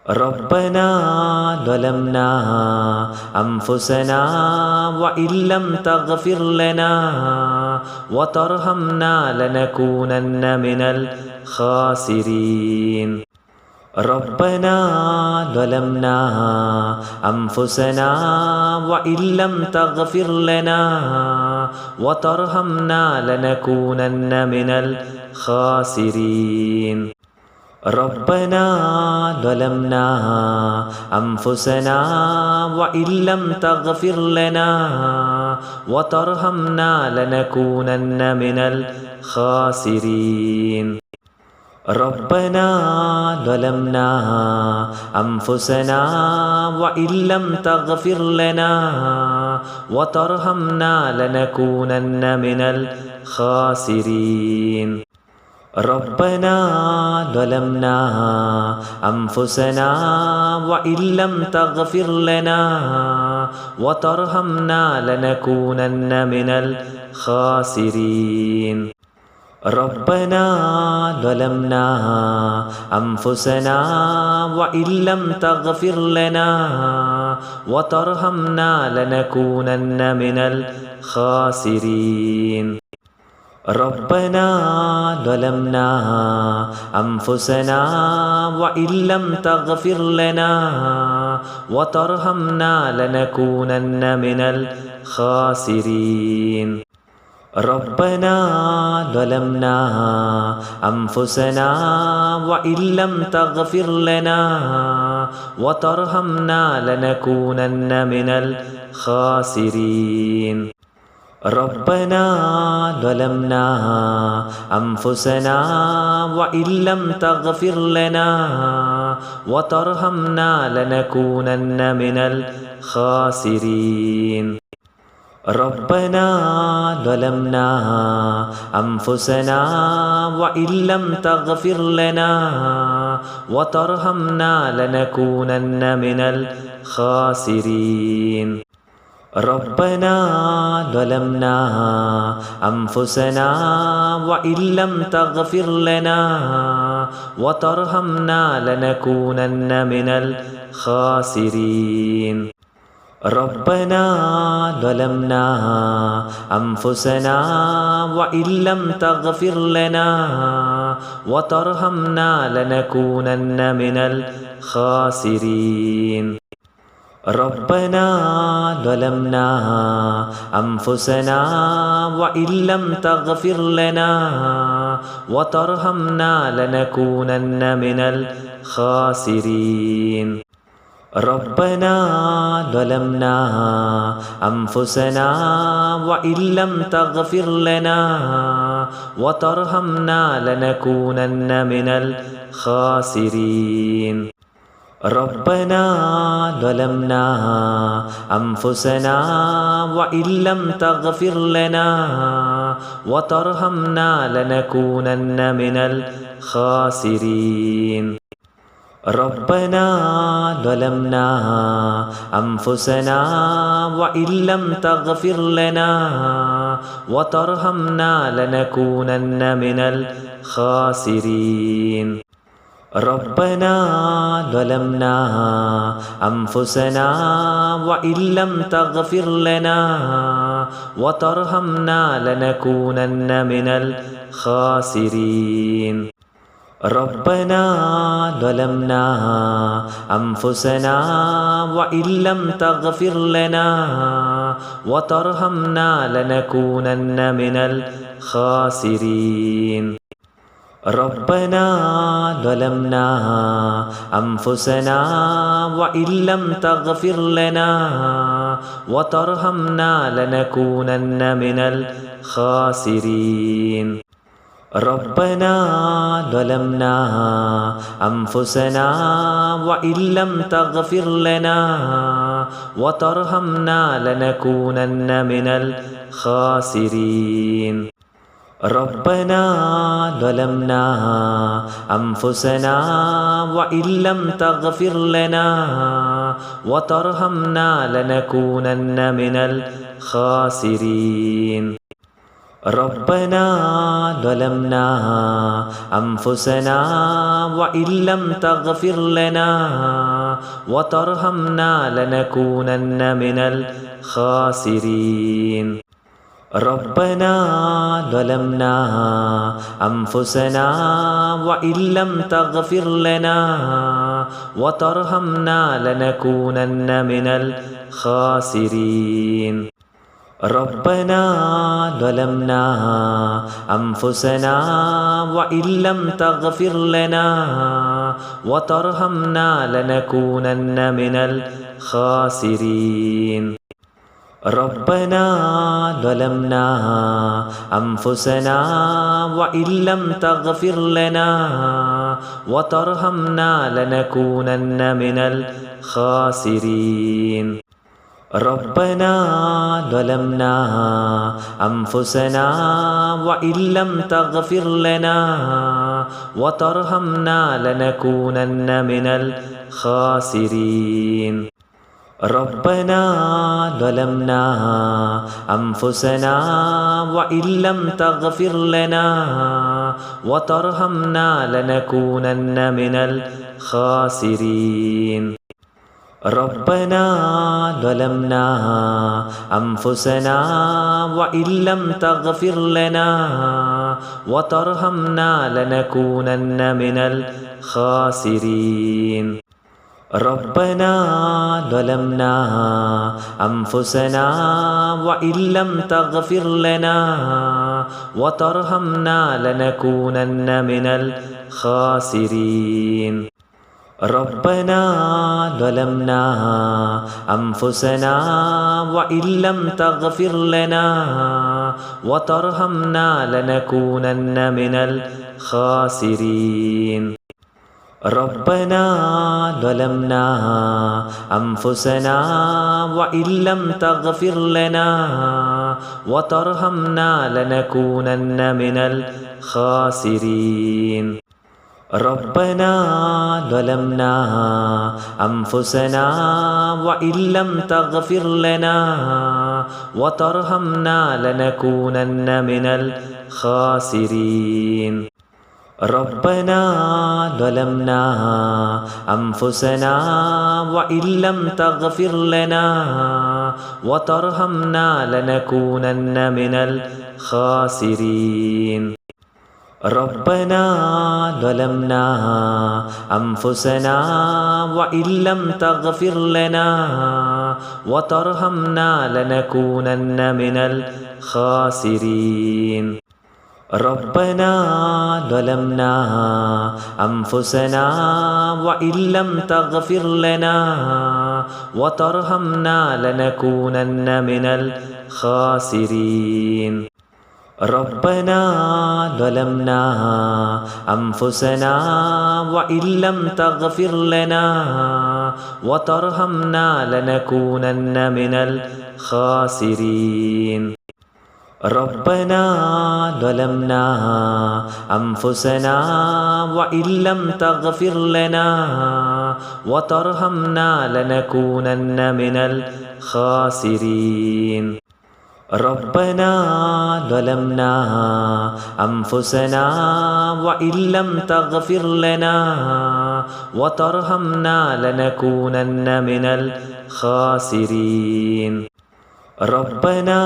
ربنا ظلمنا أنفسنا وإن لم تغفر لنا وترحمنا لنكونن من الخاسرين. ربنا ظلمنا أنفسنا وإن لم تغفر لنا وترحمنا لنكونن من الخاسرين. ربنا ظلمنا أنفسنا وإن لم تغفر لنا وترحمنا لنكونن من الخاسرين. ربنا ظلمنا أنفسنا وإن لم تغفر لنا وترحمنا لنكونن من الخاسرين. ربنا ظلمنا أنفسنا وإن لم تغفر لنا وترحمنا لنكونن من الخاسرين. ربنا ظلمنا أنفسنا وإن لم تغفر لنا وترحمنا لنكونن من الخاسرين. ربنا ظلمنا أنفسنا وإن لم تغفر لنا وترحمنا لنكونن من الخاسرين. ربنا ظلمنا أنفسنا وإن لم تغفر لنا وترحمنا لنكونن من الخاسرين. ربنا ظلمنا أنفسنا وإن لم تغفر لنا وترحمنا لنكونن من الخاسرين. ربنا ظلمنا أنفسنا وإن لم تغفر لنا وترحمنا لنكونن من الخاسرين. ربنا ظلمنا أنفسنا وإن لم تغفر لنا وترحمنا لنكونن من الخاسرين. ربنا ظلمنا أنفسنا وإن لم تغفر لنا وترحمنا لنكونن من الخاسرين. ربنا ظلمنا أنفسنا وإن لم تغفر لنا وترحمنا لنكونن من الخاسرين. ربنا ظلمنا أنفسنا وإن لم تغفر لنا وترحمنا لنكونن من الخاسرين. ربنا ظلمنا أنفسنا وإن لم تغفر لنا وترحمنا لنكونن من الخاسرين. ربنا ظلمنا أنفسنا وإن لم تغفر لنا وترحمنا لنكونن من الخاسرين. ربنا ظلمنا أنفسنا وإن لم تغفر لنا وترحمنا لنكونن من الخاسرين. ربنا ظلمنا أنفسنا وإن لم تغفر لنا وترحمنا لنكونن من الخاسرين. ربنا ظلمنا أنفسنا وإن لم تغفر لنا وترحمنا لنكونن من الخاسرين. ربنا ظلمنا أنفسنا وإن لم تغفر لنا وترحمنا لنكونن من الخاسرين. ربنا ظلمنا أنفسنا وإن لم تغفر لنا وترحمنا لنكونن من الخاسرين. ربنا ظلمنا أنفسنا وإن لم تغفر لنا وترحمنا لنكونن من الخاسرين ربنا ظلمنا أنفسنا وإن لم تغفر لنا وترحمنا لنكونن من الخاسرين ربنا ظلمنا أنفسنا وإن لم تغفر لنا وترحمنا لنكونن من الخاسرين ربنا ظلمنا أنفسنا وإن لم تغفر لنا وترحمنا لنكونن من الخاسرين ربنا ظلمنا أنفسنا وإن لم تغفر لنا وترحمنا لنكونن من الخاسرين ربنا ظلمنا أنفسنا وإن لم تغفر لنا وترحمنا لنكونن من الخاسرين ربنا ظلمنا أنفسنا وإن لم تغفر لنا وترحمنا لنكونن من الخاسرين ربنا ظلمنا أنفسنا وإن لم تغفر لنا وترحمنا لنكونن من الخاسرين ربنا ظلمنا أنفسنا وإن لم تغفر لنا وترحمنا لنكونن من الخاسرين ربنا ظلمنا أنفسنا وإن لم تغفر لنا وترحمنا لنكونن من الخاسرين ربنا ظلمنا أنفسنا وإن لم تغفر لنا وترحمنا لنكونن من الخاسرين ربنا ظلمنا أنفسنا وإن لم تغفر لنا وترحمنا لنكونن من الخاسرين ربنا ظلمنا أنفسنا وإن لم تغفر لنا وترحمنا لنكونن من الخاسرين ربنا ظلمنا أنفسنا وإن لم تغفر لنا وترحمنا لنكونن من الخاسرين ربنا ظلمنا أنفسنا وإن لم تغفر لنا وترحمنا لنكونن من الخاسرين ربنا ظلمنا أنفسنا وإن لم تغفر لنا وترحمنا لنكونن من الخاسرين ربنا ظلمنا أنفسنا وإن لم تغفر لنا وترحمنا لنكونن من الخاسرين ربنا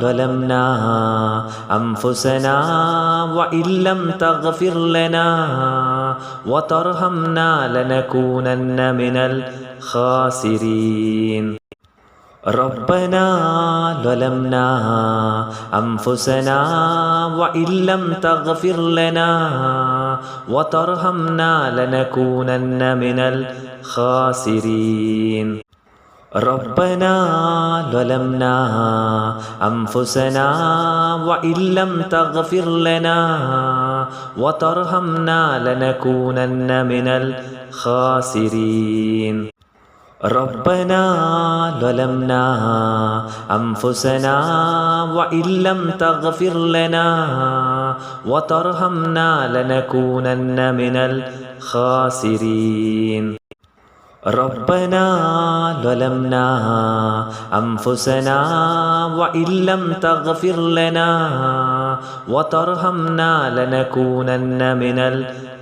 ظلمنا أنفسنا وإن لم تغفر لنا وترحمنا لنكونن من الخاسرين ربنا ظلمنا أنفسنا وإن لم تغفر لنا وترحمنا لنكونن من الخاسرين ربنا ظلمنا أنفسنا وإن لم تغفر لنا وترحمنا لنكونن من الخاسرين ربنا ظلمنا أنفسنا وإن لم تغفر لنا وترحمنا لنكونن من الخاسرين ربنا ظلمنا أنفسنا وإن لم تغفر لنا وترحمنا لنكونن من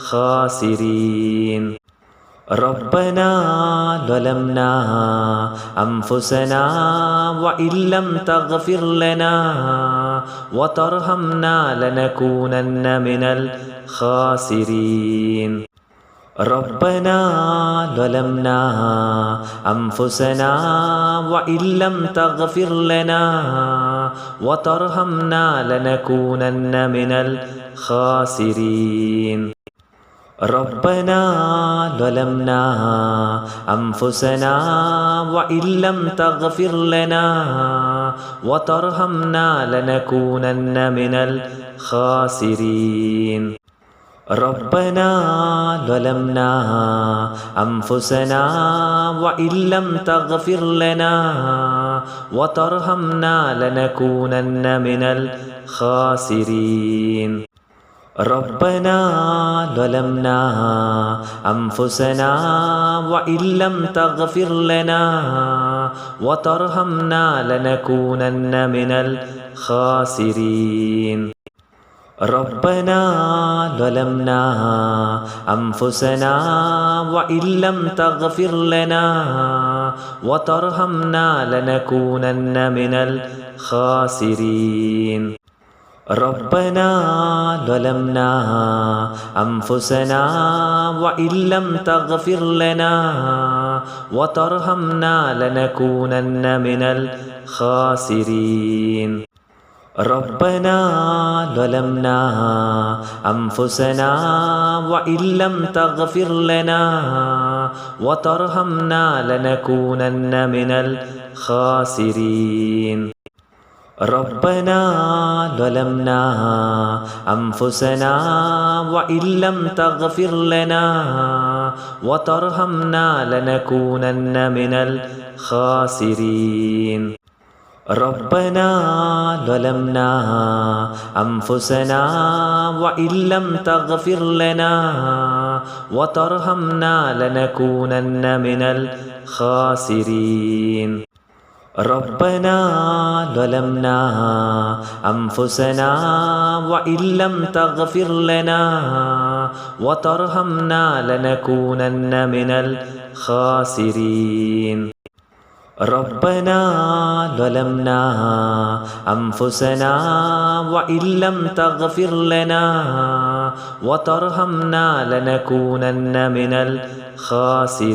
الخاسرين ربنا ظلمنا أنفسنا وإن لم تغفر لنا وترحمنا لنكونن من الخاسرين ربنا ظلمنا أنفسنا وإن لم تغفر لنا وترحمنا لنكونن من الخاسرين ربنا ظلمنا أنفسنا وإن لم تغفر لنا وترحمنا لنكونن من الخاسرين ربنا ظلمنا أنفسنا وإن لم تغفر لنا وترحمنا لنكونن من الخاسرين ربنا ظلمنا أنفسنا وإن لم تغفر لنا وترحمنا لنكونن من الخاسرين ربنا ظلمنا أنفسنا وإن لم تغفر لنا وترحمنا لنكونن من الخاسرين ربنا ظلمنا أنفسنا وإن لم تغفر لنا وترحمنا لنكونن من الخاسرين ربنا ظلمنا أنفسنا وإن لم تغفر لنا وترحمنا لنكونن من الخاسرين ربنا ظلمنا أنفسنا وإن لم تغفر لنا وترحمنا لنكونن من الخاسرين ربنا ظلمنا أنفسنا وإن لم تغفر لنا وترحمنا لنكونن من الخاسرين ربنا ظلمنا أنفسنا وإن لم تغفر لنا وترحمنا لنكونن من الخاسرين ربنا ظلمنا أنفسنا وإن لم تغفر لنا وترحمنا لنكونن من الخاسرين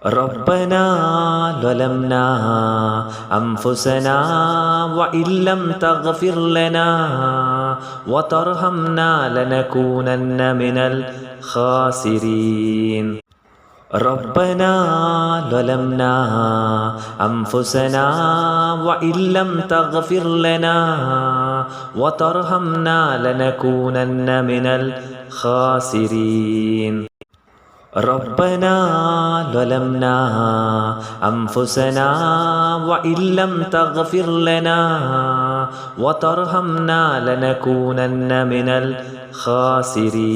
ربنا ظلمنا أنفسنا وإن لم تغفر لنا وترحمنا لنكونن من الخاسرين ربنا ظلمنا أنفسنا وإن لم تغفر لنا وترحمنا لنكونن من الخاسرين ربنا ظلمنا أنفسنا وإن لم تغفر لنا وترحمنا لنكونن من الخاسرين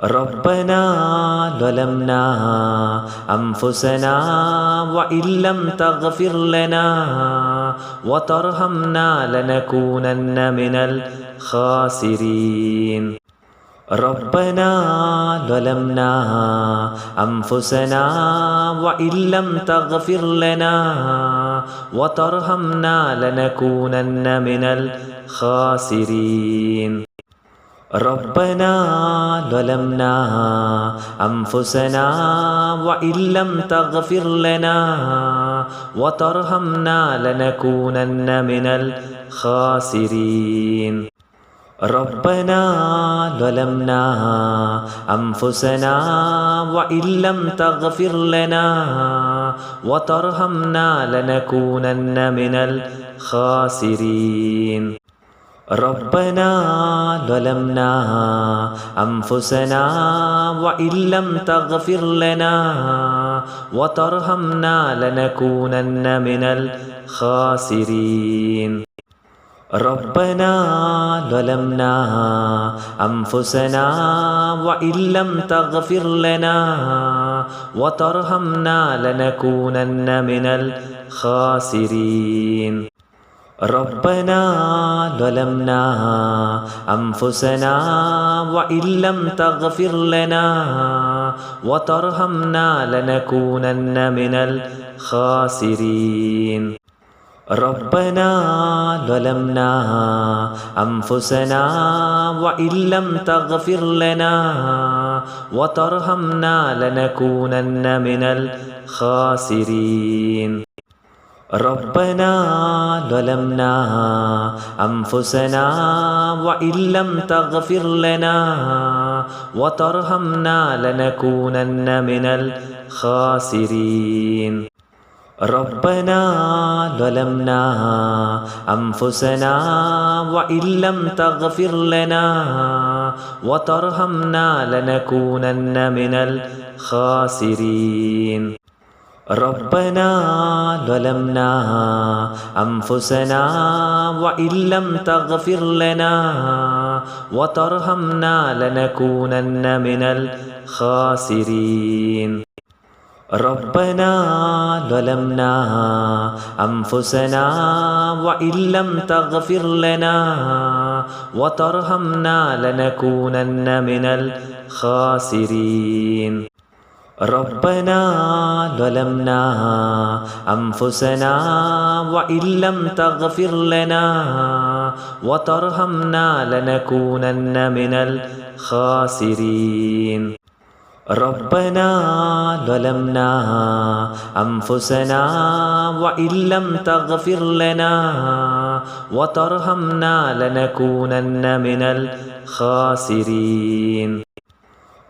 ربنا ظلمنا أنفسنا وإن لم تغفر لنا وترحمنا لنكونن من الخاسرين ربنا ظلمنا أنفسنا وإن لم تغفر لنا وترحمنا لنكونن من الخاسرين ربنا ظلمنا أنفسنا وإن لم تغفر لنا وترحمنا لنكونن من الخاسرين ربنا ظلمنا أنفسنا وإن لم تغفر لنا وترحمنا لنكونن من الخاسرين ربنا ظلمنا أنفسنا وإن لم تغفر لنا وترحمنا لنكونن من الخاسرين ربنا ظلمنا أنفسنا وإن لم تغفر لنا وترحمنا لنكونن من الخاسرين ربنا ظلمنا أنفسنا وإن لم تغفر لنا وترحمنا لنكونن من الخاسرين ربنا ظلمنا أنفسنا وإن لم تغفر لنا وترحمنا لنكونن من الخاسرين ربنا ظلمنا أنفسنا وإن لم تغفر لنا وترحمنا لنكونن من الخاسرين ربنا ظلمنا أنفسنا وإن لم تغفر لنا وترحمنا لنكونن من الخاسرين ربنا ظلمنا أنفسنا وإن لم تغفر لنا وترحمنا لنكونن من الخاسرين ربنا ظلمنا أنفسنا وإن لم تغفر لنا وترحمنا لنكونن من الخاسرين ربنا ظلمنا أنفسنا وإن لم تغفر لنا وترحمنا لنكونن من الخاسرين ربنا ظلمنا أنفسنا وإن لم تغفر لنا وترحمنا لنكونن من الخاسرين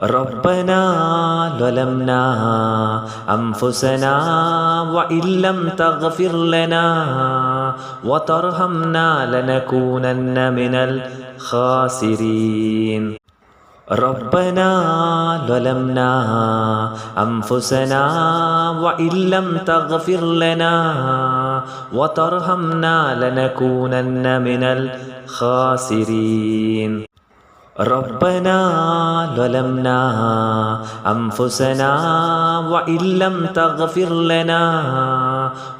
ربنا ظلمنا أنفسنا وإن لم تغفر لنا وترحمنا لنكونن من الخاسرين ربنا ظلمنا أنفسنا وإن لم تغفر لنا وترحمنا لنكونن من الخاسرين ربنا ظلمنا أنفسنا وإن لم تغفر لنا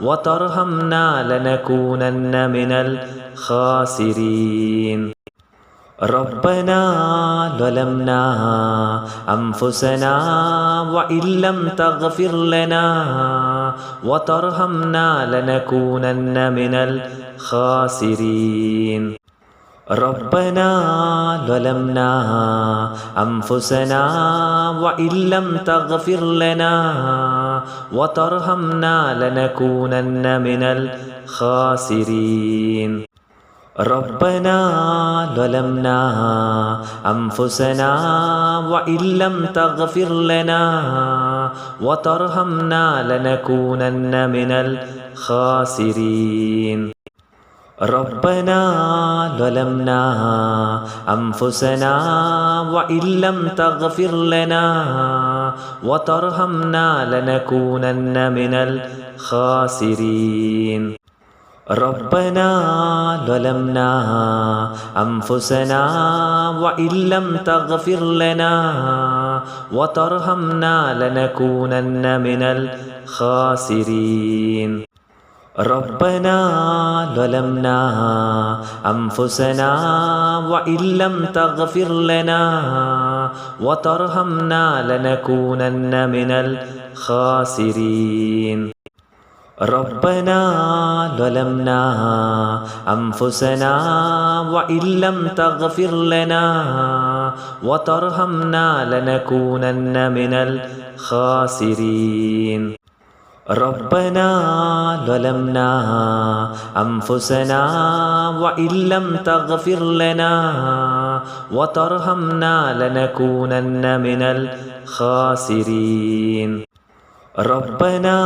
وترحمنا لنكونن من الخاسرين ربنا ظلمنا أنفسنا وإن لم تغفر لنا وترحمنا لنكونن من الخاسرين ربنا ظلمنا أنفسنا وإن لم تغفر لنا وترحمنا لنكونن من الخاسرين ربنا ظلمنا أنفسنا وإن لم تغفر لنا وترحمنا لنكونن من الخاسرين ربنا ظلمنا أنفسنا وإن لم تغفر لنا وترحمنا لنكونن من الخاسرين ربنا ظلمنا أنفسنا وإن لم تغفر لنا وترحمنا لنكونن من الخاسرين ربنا ظلمنا أنفسنا وإن لم تغفر لنا وترحمنا لنكونن من الخاسرين ربنا ظلمنا أنفسنا وإن لم تغفر لنا وترحمنا لنكونن من الخاسرين ربنا ظلمنا أنفسنا وإن لم تغفر لنا وترحمنا لنكونن من الخاسرين ربنا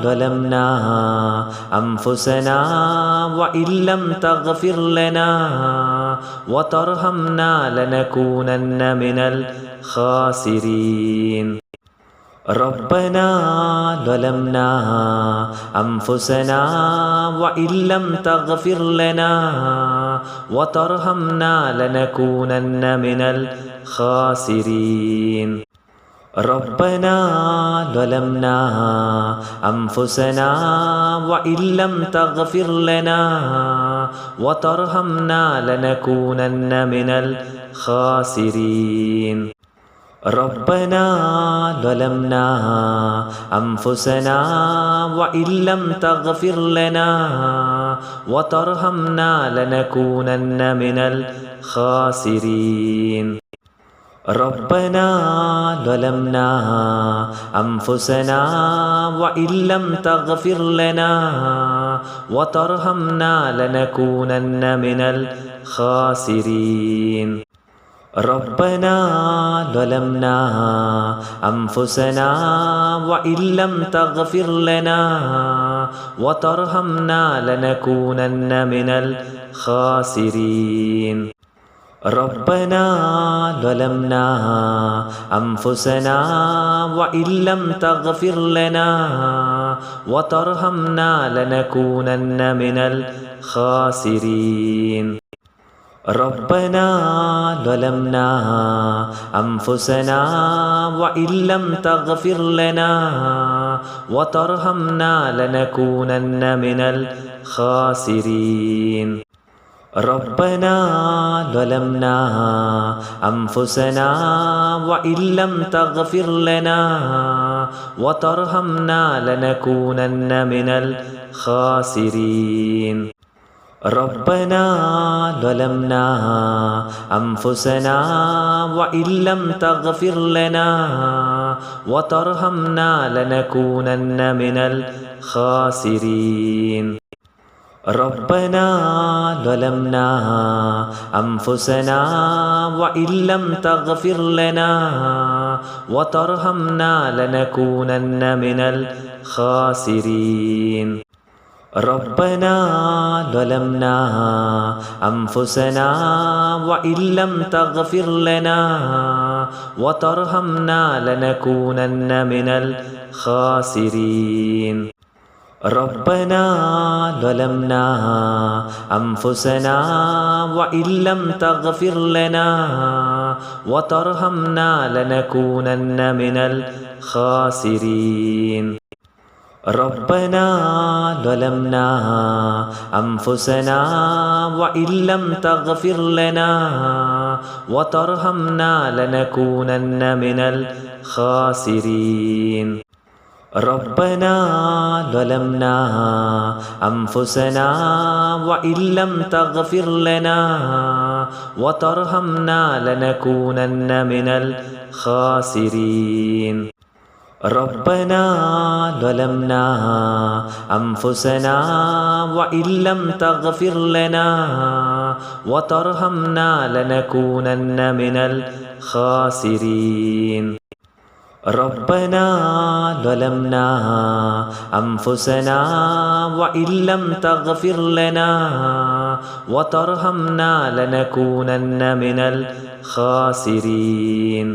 ظلمنا أنفسنا وإن لم تغفر لنا وترحمنا لنكونن من الخاسرين ربنا ظلمنا أنفسنا وإن لم تغفر لنا وترحمنا لنكونن من الخاسرين ربنا ظلمنا أنفسنا وإن لم تغفر لنا وترحمنا لنكونن من الخاسرين ربنا ظلمنا أنفسنا وإن لم تغفر لنا وترحمنا لنكونن من الخاسرين ربنا ظلمنا أنفسنا وإن لم تغفر لنا وترحمنا لنكونن من الخاسرين ربنا ظلمنا أنفسنا وإن لم تغفر لنا وترحمنا لنكونن من الخاسرين ربنا ظلمنا أنفسنا وإن لم تغفر لنا وترحمنا لنكونن من الخاسرين ربنا ظلمنا أنفسنا وإن لم تغفر لنا وترحمنا لنكونن من الخاسرين ربنا ظلمنا أنفسنا وإن لم تغفر لنا وترحمنا لنكونن من الخاسرين ربنا ظلمنا أنفسنا وإن لم تغفر لنا وترحمنا لنكونن من الخاسرين ربنا ظلمنا أنفسنا وإن لم تغفر لنا وترحمنا لنكونن من الخاسرين ربنا ظلمنا أنفسنا وإن لم تغفر لنا وترحمنا لنكونن من الخاسرين ربنا ظلمنا أنفسنا وإن لم تغفر لنا وترحمنا لنكونن من الخاسرين ربنا ظلمنا أنفسنا وإن لم تغفر لنا وترحمنا لنكونن من الخاسرين ربنا ظلمنا أنفسنا وإن لم تغفر لنا وترحمنا لنكونن من الخاسرين ربنا ظلمنا أنفسنا وإن لم تغفر لنا وترحمنا لنكونن من الخاسرين ربنا ظلمنا أنفسنا وإن لم تغفر لنا وترحمنا لنكونن من الخاسرين